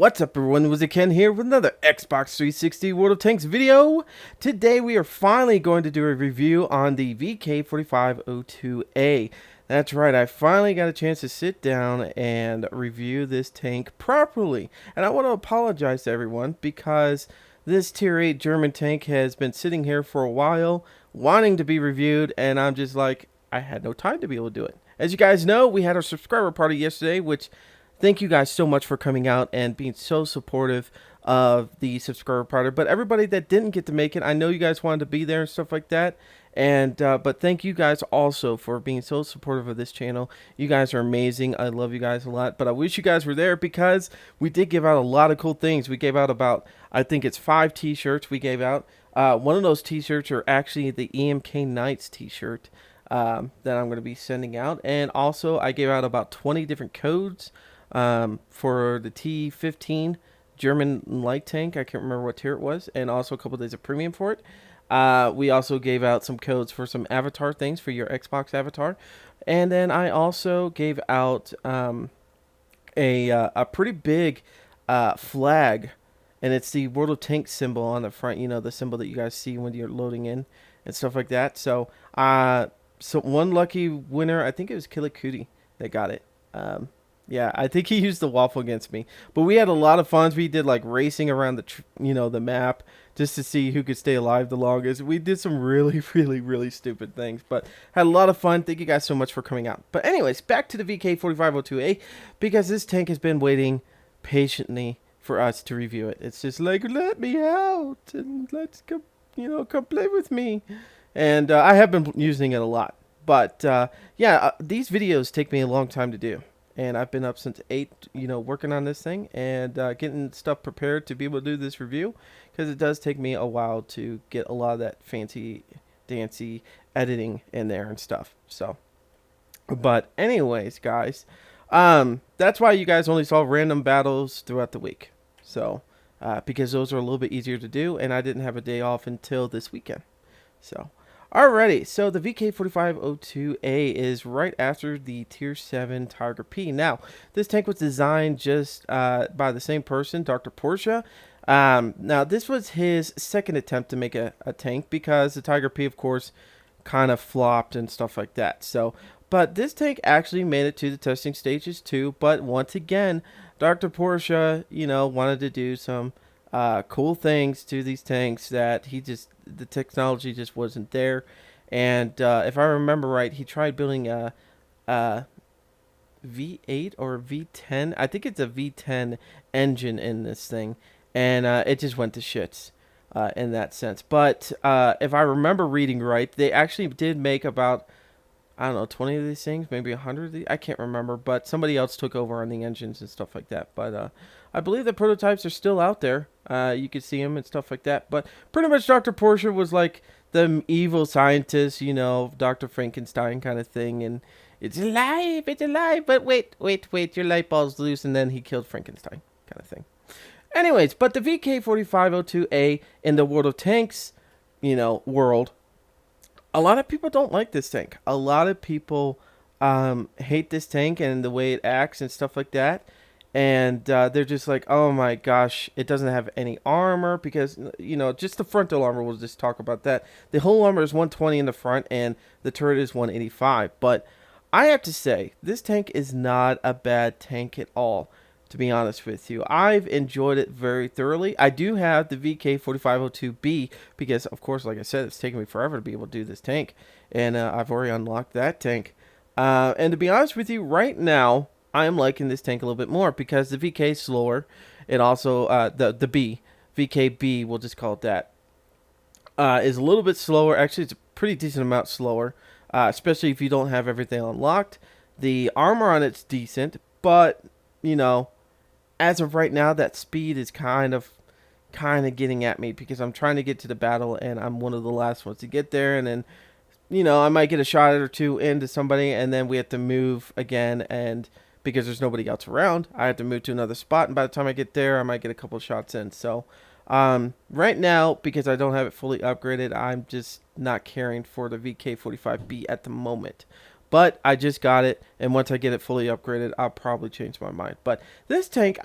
What's up everyone, WizardKen here with another Xbox 360 World of Tanks video. Today we are finally going to do a review on the VK4502A. That's right, I finally got a chance to sit down and review this tank properly. And I want to apologize to everyone because this tier 8 German tank has been sitting here for a while, wanting to be reviewed, and I'm just like, I had no time to be able to do it. As you guys know, we had our subscriber party yesterday, which thank you guys so much for coming out and being so supportive of the subscriber party. But everybody that didn't get to make it, I know you guys wanted to be there and stuff like that. And but thank you guys also for being so supportive of this channel. You guys are amazing. I love you guys a lot. But I wish you guys were there because we did give out a lot of cool things. We gave out about, I think it's 5 t-shirts we gave out. One of those t-shirts are actually the EMKnights t-shirt that I'm going to be sending out. And also I gave out about 20 different codes for the T15 German light tank. I can't remember what tier it was, and also a couple days of premium for it. We also gave out some codes for some avatar things for your Xbox avatar, and then I also gave out a pretty big flag, and it's the World of Tanks symbol on the front. You know, the symbol that you guys see when you're loading in and stuff like that. So so one lucky winner, I think it was Killicooty, that got it. Yeah, I think he used the waffle against me. But we had a lot of fun. We did like racing around the map just to see who could stay alive the longest. We did some really, really stupid things, but had a lot of fun. Thank you guys so much for coming out. But anyways, back to the VK4502A, because this tank has been waiting patiently for us to review it. It's just like, let me out and let's come, come play with me. And I have been using it a lot. But yeah, these videos take me a long time to do. And I've been up since 8, working on this thing and getting stuff prepared to be able to do this review, because it does take me a while to get a lot of that fancy dancy editing in there and stuff. So, but anyways, guys, that's why you guys only saw random battles throughout the week. So, because those are a little bit easier to do, and I didn't have a day off until this weekend. So, alrighty, so the VK4502A is right after the Tier 7 Tiger P. Now, this tank was designed just by the same person, Dr. Porsche. Now, this was his second attempt to make a tank, because the Tiger P, of course, kind of flopped and stuff like that. So, but this tank actually made it to the testing stages too. But once again, Dr. Porsche, wanted to do some cool things to these tanks that the technology just wasn't there. And if I remember right, he tried building a V8 or V10. I think it's a V10 engine in this thing, and it just went to shits in that sense. But if I remember reading right, they actually did make about, I don't know, 20 of these things, maybe 100 of these. I can't remember, but somebody else took over on the engines and stuff like that. But I believe the prototypes are still out there. You can see them and stuff like that. But pretty much Dr. Porsche was like the evil scientist, Dr. Frankenstein kind of thing. And it's alive, but wait, your light bulb's loose. And then he killed Frankenstein kind of thing. Anyways, but the VK4502A in the World of Tanks, world, a lot of people don't like this tank. A lot of people hate this tank and the way it acts and stuff like that. And they're just like, oh my gosh, it doesn't have any armor, because, just the frontal armor, we'll just talk about that. The whole armor is 120 in the front and the turret is 185. But I have to say, this tank is not a bad tank at all, to be honest with you. I've enjoyed it very thoroughly. I do have the VK4502B because, of course, like I said, it's taken me forever to be able to do this tank. And I've already unlocked that tank. And to be honest with you, right now, I am liking this tank a little bit more because the VK is slower. It also, the B, VKB, we'll just call it that, is a little bit slower. Actually, it's a pretty decent amount slower, especially if you don't have everything unlocked. The armor on it's decent, but, as of right now, that speed is kind of getting at me, because I'm trying to get to the battle and I'm one of the last ones to get there, and then, I might get a shot or two into somebody, and then we have to move again, and because there's nobody else around, I have to move to another spot, and by the time I get there, I might get a couple shots in. So right now, because I don't have it fully upgraded, I'm just not caring for the VK45B at the moment. But I just got it, and once I get it fully upgraded, I'll probably change my mind. But this tank,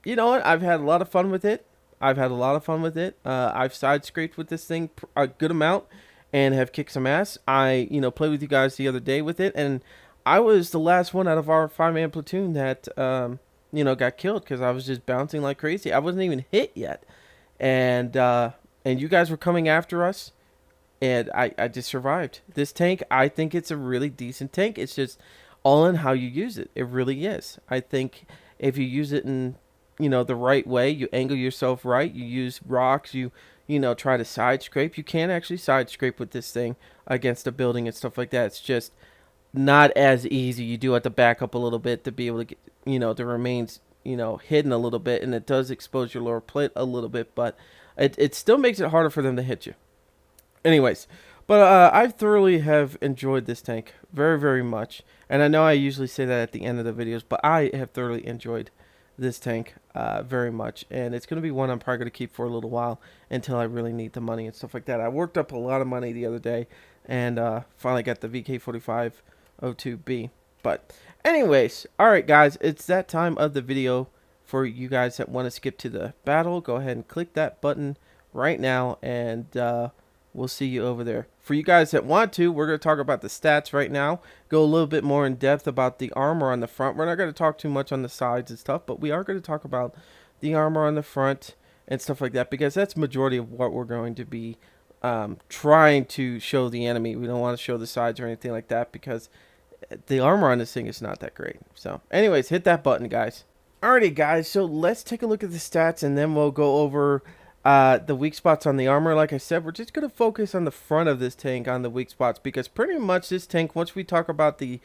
you know what? I've had a lot of fun with it. I've had a lot of fun with it. I've side scraped with this thing a good amount and have kicked some ass. I, played with you guys the other day with it, and I was the last one out of our 5-man platoon that, got killed because I was just bouncing like crazy. I wasn't even hit yet, and you guys were coming after us, and I just survived. This tank, I think it's a really decent tank. It's just all in how you use it. It really is. I think if you use it in, the right way, you angle yourself right, you use rocks, you try to side scrape. You can actually side scrape with this thing against a building and stuff like that. It's just not as easy. You do have to back up a little bit to be able to get, the remains, hidden a little bit, and it does expose your lower plate a little bit, but it still makes it harder for them to hit you. Anyways, but I thoroughly have enjoyed this tank very, very much. And I know I usually say that at the end of the videos, but I have thoroughly enjoyed this tank very much. And it's going to be one I'm probably going to keep for a little while until I really need the money and stuff like that. I worked up a lot of money the other day and finally got the VK4502B. But anyways, alright guys, it's that time of the video. For you guys that want to skip to the battle, go ahead and click that button right now, and we'll see you over there. For you guys that want to, we're going to talk about the stats right now. Go a little bit more in depth about the armor on the front. We're not going to talk too much on the sides and stuff, but we are going to talk about the armor on the front and stuff like that, because that's majority of what we're going to be trying to show the enemy. We don't want to show the sides or anything like that, because the armor on this thing is not that great. So anyways, hit that button, guys. Alrighty, guys, so let's take a look at the stats, and then we'll go over the weak spots on the armor. Like I said, we're just going to focus on the front of this tank on the weak spots, because pretty much this tank, once we talk about the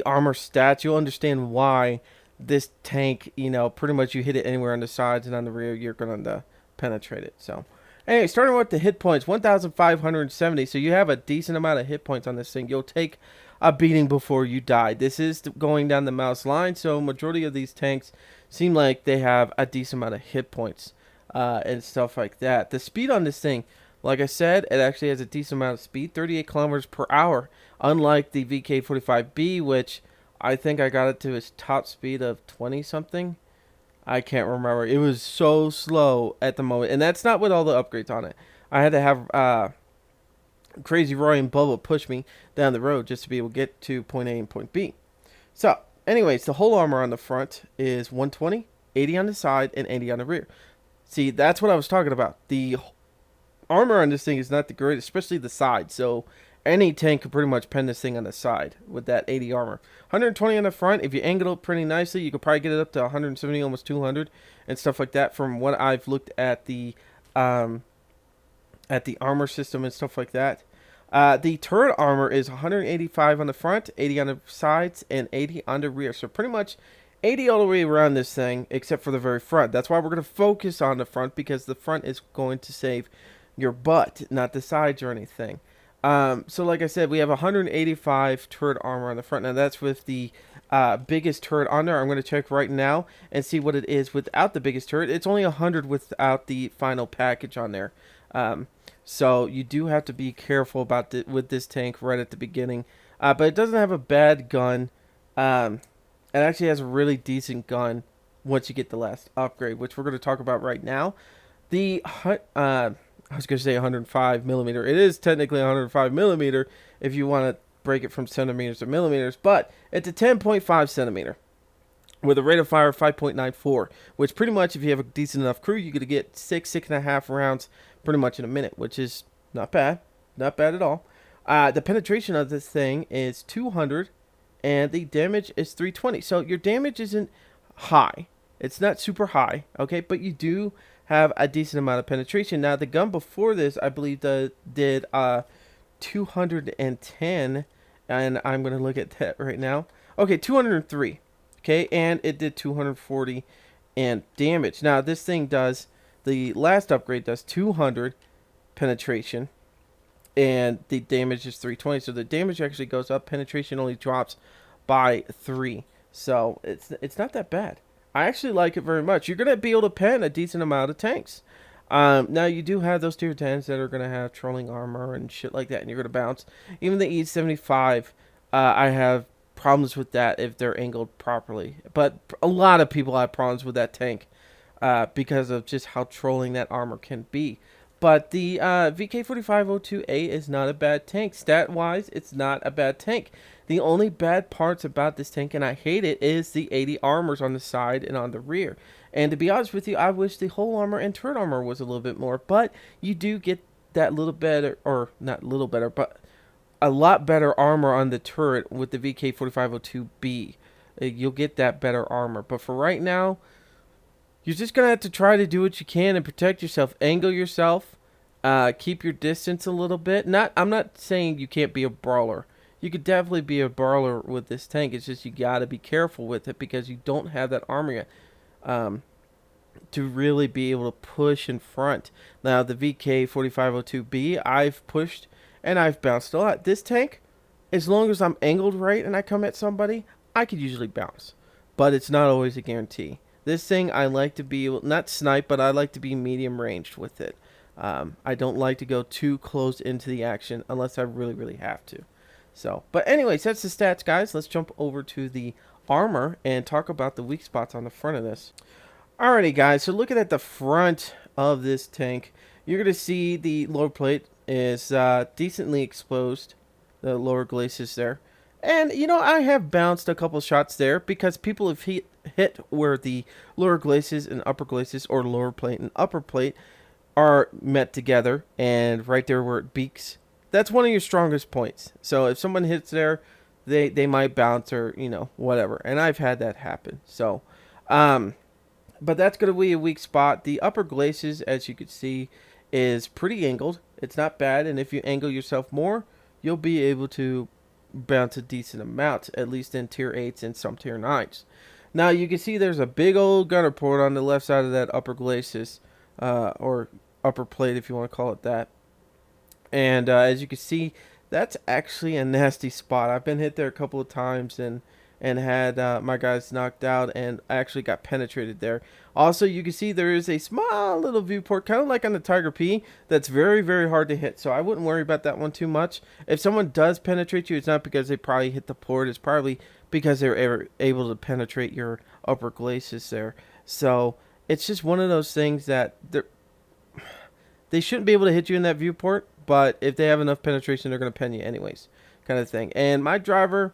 armor stats, you'll understand why this tank, pretty much you hit it anywhere on the sides and on the rear, you're going to penetrate it. So anyway, starting with the hit points, 1,570. So you have a decent amount of hit points on this thing. You'll take a beating before you die. This is going down the mouse line, so majority of these tanks seem like they have a decent amount of hit points and stuff like that. The speed on this thing, like I said, it actually has a decent amount of speed, 38 kilometers per hour, unlike the VK45B, which I think I got it to its top speed of 20 something. I can't remember. It was so slow at the moment, and that's not with all the upgrades on it. I had to have Crazy Roy and Bubba push me down the road just to be able to get to point A and point B. So, anyways, the whole armor on the front is 120, 80 on the side, and 80 on the rear. See, that's what I was talking about. The armor on this thing is not the greatest, especially the side. So, any tank could pretty much pen this thing on the side with that 80 armor. 120 on the front. If you angle it pretty nicely, you could probably get it up to 170, almost 200, and stuff like that. From what I've looked at the armor system and stuff like that. The turret armor is 185 on the front, 80 on the sides, and 80 on the rear. So pretty much 80 all the way around this thing, except for the very front. That's why we're going to focus on the front, because the front is going to save your butt, not the sides or anything. So like I said, we have 185 turret armor on the front. Now that's with the biggest turret on there. I'm going to check right now and see what it is without the biggest turret. It's only 100 without the final package on there. So you do have to be careful about with this tank right at the beginning. But it doesn't have a bad gun. It actually has a really decent gun once you get the last upgrade, which we're going to talk about right now. The I was going to say 105 millimeter. It is technically 105 millimeter if you want to break it from centimeters to millimeters, but it's a 10.5 centimeter with a rate of fire of 5.94, which pretty much, if you have a decent enough crew, you could get 6.5 rounds pretty much in a minute, which is not bad. Not bad at all. The penetration of this thing is 200, and the damage is 320. So your damage isn't high. It's not super high, okay, but you do have a decent amount of penetration. Now, the gun before this, I believe, did 210, and I'm going to look at that right now. Okay, 203, okay, and it did 240 and damage. Now, this thing does, the last upgrade does 200 penetration, and the damage is 320, so the damage actually goes up. Penetration only drops by 3, so it's not that bad. I actually like it very much. You're going to be able to pen a decent amount of tanks. Now, you do have those tier 10s that are going to have trolling armor and shit like that, and you're going to bounce. Even the E75, I have problems with that if they're angled properly. But a lot of people have problems with that tank. because of just how trolling that armor can be. But the VK4502A is not a bad tank. Stat-wise, it's not a bad tank. The only bad parts about this tank, and I hate it, is the 80 armors on the side and on the rear. And to be honest with you, I wish the whole armor and turret armor was a little bit more. But you do get that little better, or not little better, but a lot better armor on the turret with the VK4502B. You'll get that better armor. But for right now, you're just going to have to try to do what you can and protect yourself. Angle yourself. Keep your distance a little bit. I'm not saying you can't be a brawler. You could definitely be a brawler with this tank. It's just you got to be careful with it because you don't have that armor yet. To really be able to push in front. Now, the VK4502B, I've pushed and I've bounced a lot. This tank, as long as I'm angled right and I come at somebody, I could usually bounce. But it's not always a guarantee. This thing, I like to be, not snipe, but I like to be medium ranged with it. I don't like to go too close into the action unless I really, really have to. So, but anyways, that's the stats, guys. Let's jump over to the armor and talk about the weak spots on the front of this. Alrighty, guys, so looking at the front of this tank, you're going to see the lower plate is decently exposed, the lower glacis there. And, you know, I have bounced a couple shots there because people have hit where the lower glacis and upper glacis, or lower plate and upper plate, are met together, and right there where it beaks. That's one of your strongest points. So if someone hits there, they might bounce or, you know, whatever. And I've had that happen. So, but that's going to be a weak spot. The upper glacis, as you can see, is pretty angled. It's not bad, and if you angle yourself more, you'll be able to bounce a decent amount, at least in tier 8s and some tier 9s. Now, you can see there's a big old gunner port on the left side of that upper glacis, or upper plate if you want to call it that. And as you can see, that's actually a nasty spot. I've been hit there a couple of times and had my guys knocked out and actually got penetrated there. Also, you can see there is a small little viewport, kind of like on the Tiger P, that's very, very hard to hit. So I wouldn't worry about that one too much. If someone does penetrate you, it's not because they probably hit the port. It's probably because they were able to penetrate your upper glacis there. So it's just one of those things that they shouldn't be able to hit you in that viewport. But if they have enough penetration, they're going to pen you anyways, kind of thing. And my driver,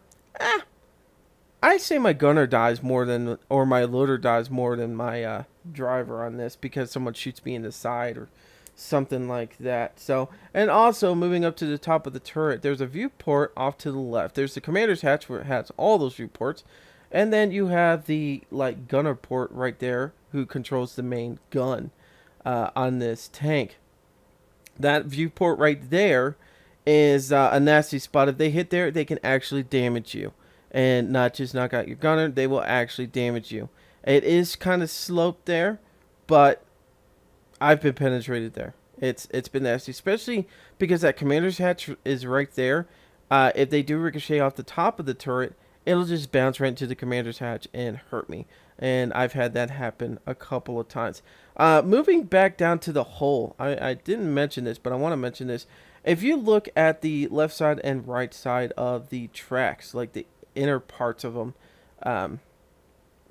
I say my gunner dies more than, or my loader dies more than my driver on this because someone shoots me in the side or something like that. So, and also moving up to the top of the turret, there's a viewport off to the left. There's the commander's hatch where it has all those viewports. And then you have the like gunner port right there who controls the main gun on this tank. That viewport right there is a nasty spot. If they hit there, they can actually damage you. And not just knock out your gunner, they will actually damage you. It is kind of sloped there, but I've been penetrated there. It's been nasty, especially because that commander's hatch is right there. If they do ricochet off the top of the turret, it'll just bounce right into the commander's hatch and hurt me. And I've had that happen a couple of times. Moving back down to the hull, I didn't mention this, but I want to mention this. If you look at the left side and right side of the tracks, like the inner parts of them,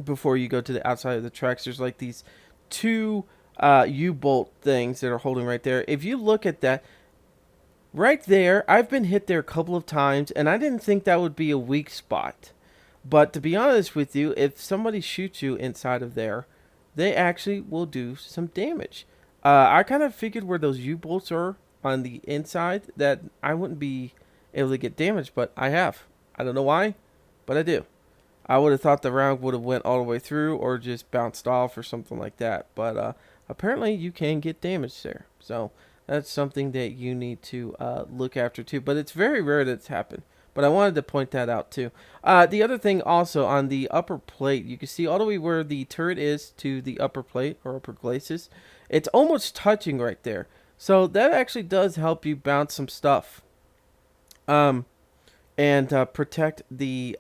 before you go to the outside of the tracks, there's like these two U-bolt things that are holding right there. If you look at that, right there, I've been hit there a couple of times, and I didn't think that would be a weak spot. But to be honest with you, if somebody shoots you inside of there, they actually will do some damage. I kind of figured where those U-bolts are on the inside that I wouldn't be able to get damaged, but I have. I don't know why, but I do. I would have thought the round would have went all the way through or just bounced off or something like that. But apparently you can get damaged there. So that's something that you need to look after too. But it's very rare that it's happened. But I wanted to point that out too. The other thing also on the upper plate, you can see all the way where the turret is to the upper plate or upper glacis. It's almost touching right there. So that actually does help you bounce some stuff. And protect the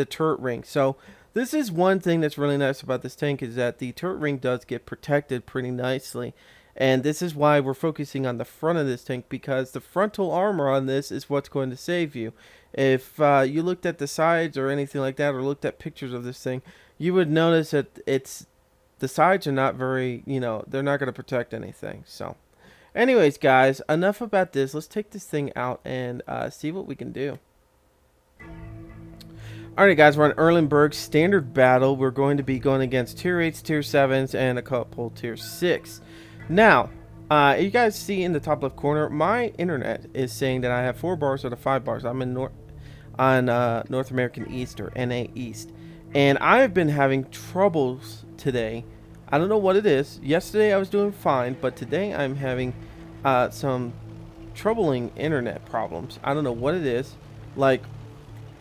turret ring. So this is one thing that's really nice about this tank is that the turret ring does get protected pretty nicely. And this is why we're focusing on the front of this tank, because the frontal armor on this is what's going to save you. If you looked at the sides or anything like that, or looked at pictures of this thing, you would notice that it's the sides are not very, they're not going to protect anything. So, anyways, guys, enough about this. Let's take this thing out and see what we can do. Alright, guys, we're on Erlenberg standard battle. We're going to be going against tier 8s, tier 7s, and a couple tier 6. Now, you guys see in the top left corner, my internet is saying that I have 4 bars out of 5 bars. I'm in North American East, or NA East. And I've been having troubles today. I don't know what it is. Yesterday I was doing fine, but today I'm having some troubling internet problems. I don't know what it is. Like,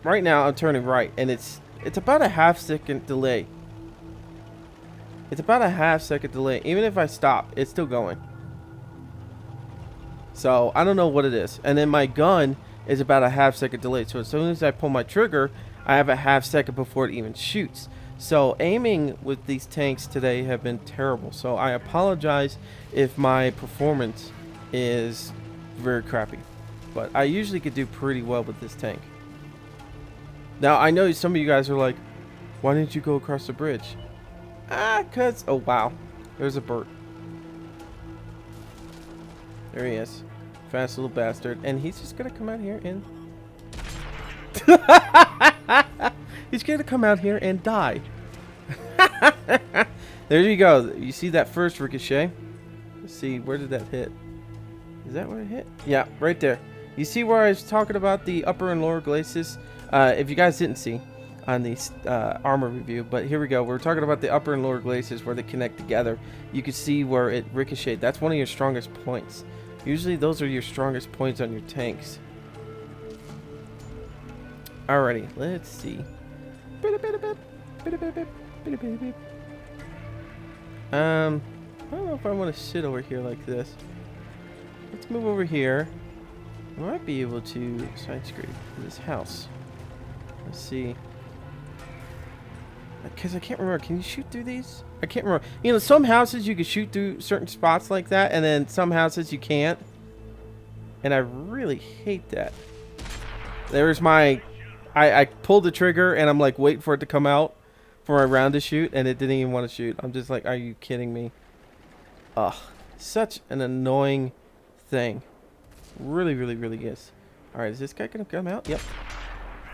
right now I'm turning right, and it's about a half-second delay. It's about a half-second delay. Even if I stop, it's still going. So I don't know what it is. And then my gun is about a half-second delay. So as soon as I pull my trigger, I have a half-second before it even shoots. So aiming with these tanks today have been terrible. So I apologize if my performance is very crappy. But I usually could do pretty well with this tank. Now, I know some of you guys are like, why didn't you go across the bridge? Cause, oh wow, there's a bird. There he is. Fast little bastard. And he's just gonna come out here and... he's gonna come out here and die. There you go. You see that first ricochet? Let's see, where did that hit? Is that where it hit? Yeah, right there. You see where I was talking about the upper and lower glacis? If you guys didn't see on the armor review, but here we go. We're talking about the upper and lower glacis where they connect together. You can see where it ricocheted. That's one of your strongest points. Usually those are your strongest points on your tanks. Alrighty, let's see. I don't know if I want to sit over here like this. Let's move over here. I might be able to side scrape this house. Let's see. Because I can't remember. Can you shoot through these? I can't remember. You know, some houses you can shoot through certain spots like that, and then some houses you can't. And I really hate that. There's my... I pulled the trigger, and I'm like waiting for it to come out for my round to shoot, and it didn't even want to shoot. I'm just like, are you kidding me? Ugh. Such an annoying thing. Really, really, really is. Alright, is this guy going to come out? Yep.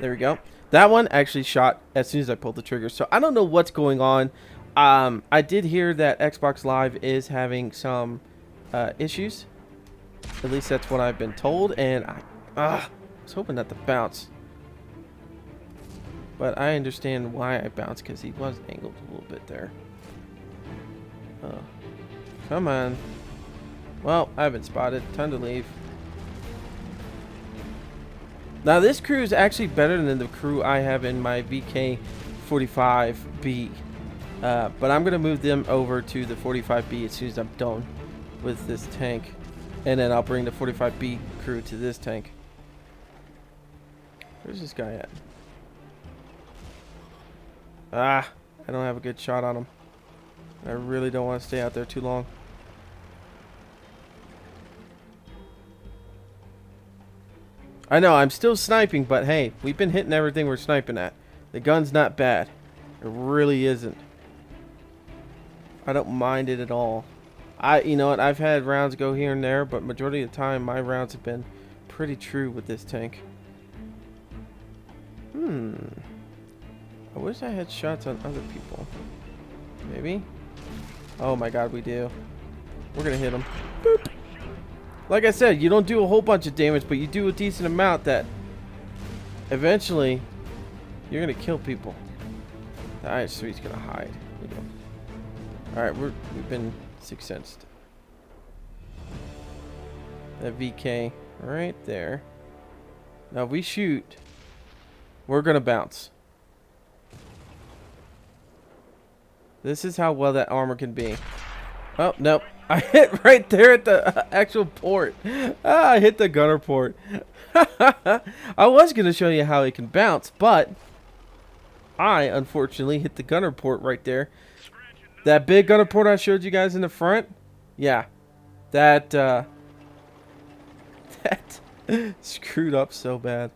There we go. That one actually shot as soon as I pulled the trigger. So I don't know what's going on. I did hear that Xbox Live is having some issues. At least that's what I've been told. And I was hoping not to bounce. But I understand why I bounced, because he was angled a little bit there. Come on. Well, I've been spotted. Time to leave. Now this crew is actually better than the crew I have in my VK45B. But I'm going to move them over to the 45B as soon as I'm done with this tank. And then I'll bring the 45B crew to this tank. Where's this guy at? I don't have a good shot on him. I really don't want to stay out there too long. I know, I'm still sniping, but hey, we've been hitting everything we're sniping at. The gun's not bad. It really isn't. I don't mind it at all. You know what, I've had rounds go here and there, but majority of the time, my rounds have been pretty true with this tank. I wish I had shots on other people. Maybe? Oh my god, we do. We're gonna hit him. Boop. Like I said, you don't do a whole bunch of damage, but you do a decent amount that eventually you're gonna kill people. The IS-3's gonna hide. There we go. Alright, we've been sixth sensed. That VK right there. Now if we shoot, we're gonna bounce. This is how well that armor can be. Oh, nope. I hit right there at the actual port. I hit the gunner port. I was going to show you how it can bounce, but I, unfortunately, hit the gunner port right there. That big gunner port I showed you guys in the front? Yeah. That screwed up so bad.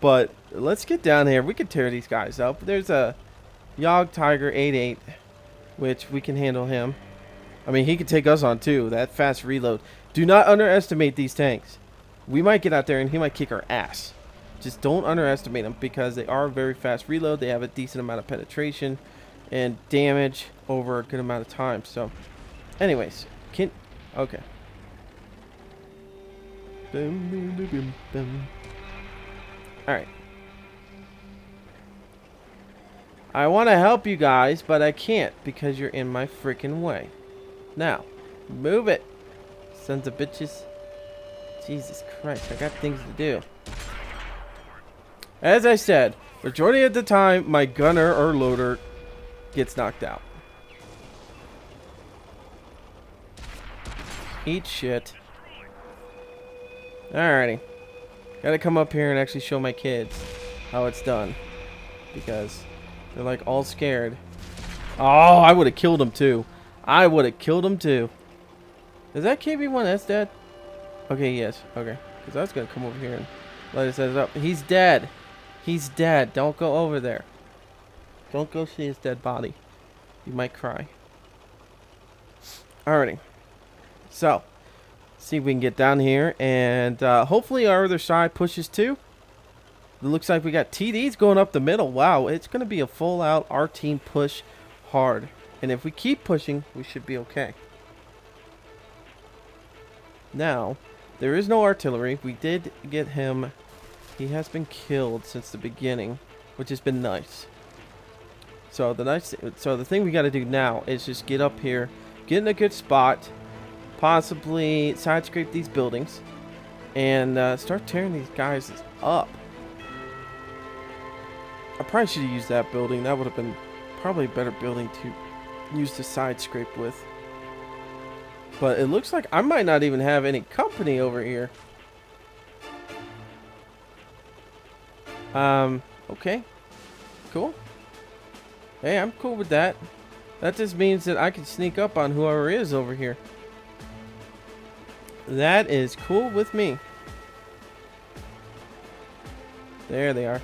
But let's get down here. We can tear these guys up. There's a Yogg Tiger 8-8, which we can handle him. I mean, he could take us on too. That fast reload. Do not underestimate these tanks. We might get out there and he might kick our ass. Just don't underestimate them because they are very fast reload. They have a decent amount of penetration and damage over a good amount of time. So, anyways, okay. Alright. I want to help you guys, but I can't because you're in my freaking way. Now, move it, sons of bitches. Jesus Christ, I got things to do. As I said, majority of the time, my gunner or loader gets knocked out. Eat shit. Alrighty. Gotta come up here and actually show my kids how it's done. Because they're like all scared. Oh, I would have killed him too. I would have killed him too. Is that KB1S dead? Okay, yes. Okay. Because I was going to come over here and light his head up. He's dead. He's dead. Don't go over there. Don't go see his dead body. You might cry. Alrighty. So, see if we can get down here. And hopefully our other side pushes too. It looks like we got TDs going up the middle. Wow, it's going to be a full out our team push hard. And if we keep pushing, we should be okay. Now, there is no artillery. We did get him. He has been killed since the beginning, which has been nice. So the thing we got to do now is just get up here, get in a good spot, possibly side scrape these buildings, and start tearing these guys up. I probably should have used that building. That would have been probably a better building to use the side scrape with. But it looks like I might not even have any company over here. Okay. Cool. Hey, I'm cool with that. That just means that I can sneak up on whoever is over here. That is cool with me. There they are.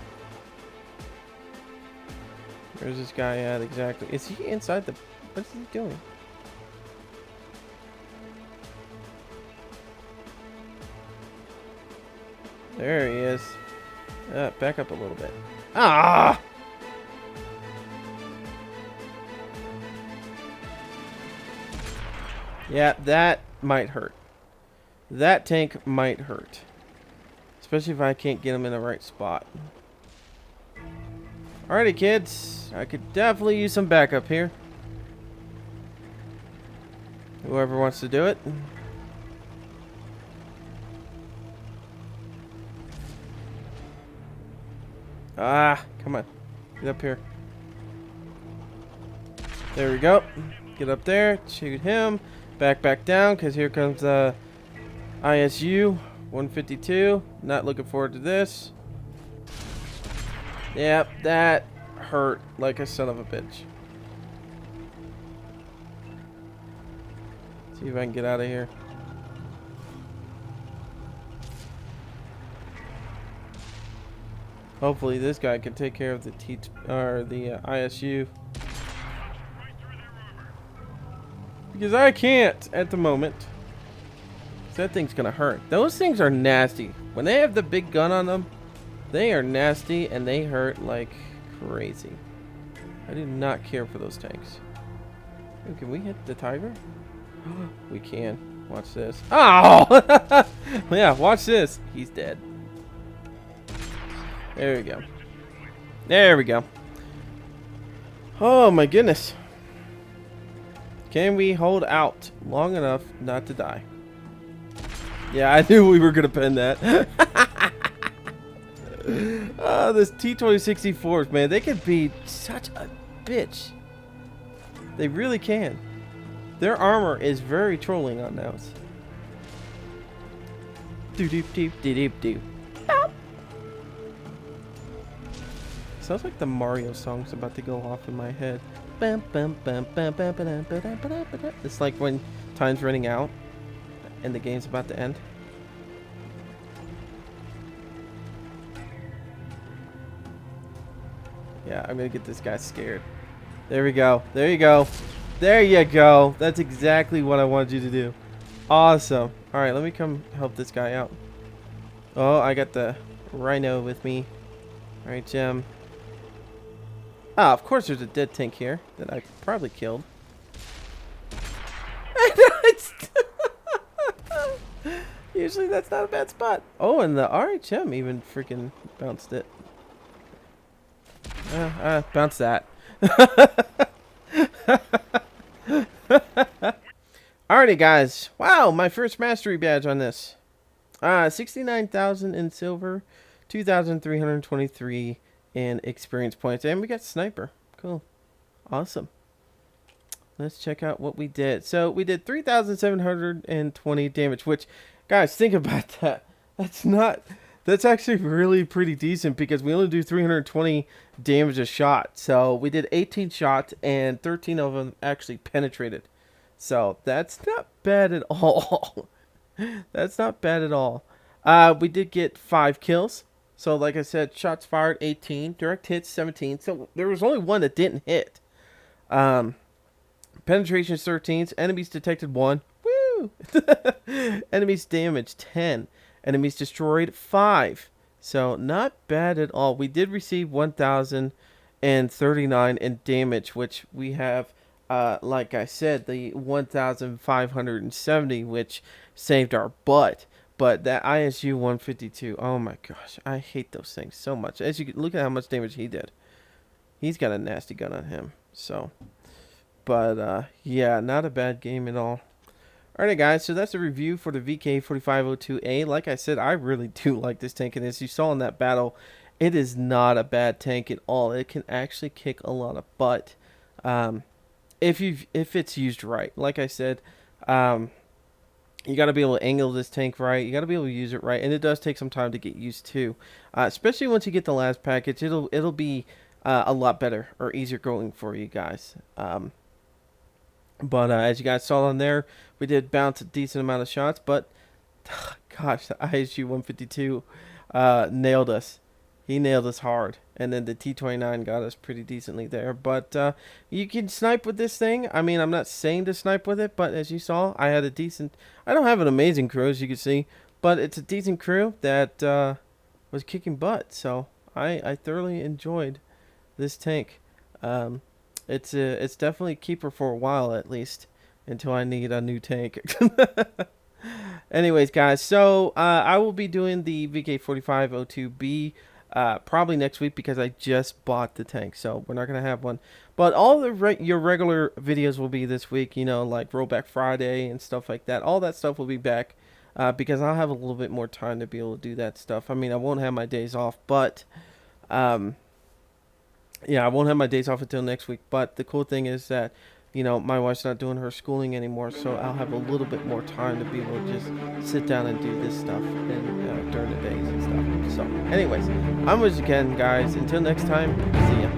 Where's this guy at exactly? Is he inside the... What is he doing? There he is. Back up a little bit. Ah! Yeah, that might hurt. That tank might hurt. Especially if I can't get him in the right spot. Alrighty, kids. I could definitely use some backup here. Whoever wants to do it. Ah, come on. Get up here. There we go. Get up there. Shoot him. Back down, because here comes ISU 152. Not looking forward to this. Yep, that hurt like a son of a bitch. See if I can get out of here. Hopefully this guy can take care of the ISU. Because I can't at the moment. That thing's gonna hurt. Those things are nasty. When they have the big gun on them, they are nasty and they hurt like crazy. I do not care for those tanks. Ooh, can we hit the tiger? We can. Watch this. Oh! Yeah, watch this. He's dead. There we go. There we go. Oh my goodness. Can we hold out long enough not to die? Yeah, I knew we were going to pen that. This T-2064s, man, they can be such a bitch. They really can. Their armor is very trolling on those. Do-do-do-do-do-do. Sounds like the Mario song's about to go off in my head. It's like when time's running out and the game's about to end. Yeah, I'm gonna get this guy scared. There we go. There you go. There you go. That's exactly what I wanted you to do. Awesome. Alright, let me come help this guy out. Oh, I got the rhino with me. Alright, Gem. Ah, of course there's a dead tank here that I probably killed. Usually that's not a bad spot. Oh, and the RHM even freaking bounced it. Bounce that. Alrighty, guys. Wow, my first mastery badge on this. 69,000 in silver, 2,323 in experience points, and we got sniper. Cool. Awesome. Let's check out what we did. So we did 3,720 damage, which, guys, think about that. That's actually really pretty decent because we only do 320 damage a shot. So we did 18 shots and 13 of them actually penetrated. So that's not bad at all. That's not bad at all. We did get 5 kills. So like I said, shots fired 18, direct hits 17. So there was only one that didn't hit. Penetration 13, enemies detected 1. Woo! Enemies damaged 10. Enemies destroyed 5. So not bad at all. We did receive 1,039 in damage, which we have, like I said, the 1,570, which saved our butt. But that ISU 152, oh my gosh, I hate those things so much. As you can look at how much damage he did. He's got a nasty gun on him. So, but yeah, not a bad game at all. Alright guys, so that's a review for the VK4502A. Like I said, I really do like this tank, and as you saw in that battle, it is not a bad tank at all. It can actually kick a lot of butt if it's used right. Like I said, you got to be able to angle this tank right. You got to be able to use it right, and it does take some time to get used to. Especially once you get the last package, it'll be a lot better or easier going for you guys. But as you guys saw on there, we did bounce a decent amount of shots, but gosh, the ISU 152 nailed us. He nailed us hard. And then the T29 got us pretty decently there. But you can snipe with this thing. I mean, I'm not saying to snipe with it, but as you saw, I had a decent... I don't have an amazing crew, as you can see, but it's a decent crew that was kicking butt. So I thoroughly enjoyed this tank. It's definitely a keeper for a while, at least, until I need a new tank. Anyways, guys, so I will be doing the VK4502B probably next week because I just bought the tank, so we're not going to have one. But all the your regular videos will be this week, you know, like Rollback Friday and stuff like that. All that stuff will be back because I'll have a little bit more time to be able to do that stuff. I mean, I won't have my days off, but... yeah, I won't have my days off until next week, but the cool thing is that, you know, my wife's not doing her schooling anymore, so I'll have a little bit more time to be able to just sit down and do this stuff and, during the days and stuff. So, anyways, I'm WizardKen, guys. Until next time, see ya.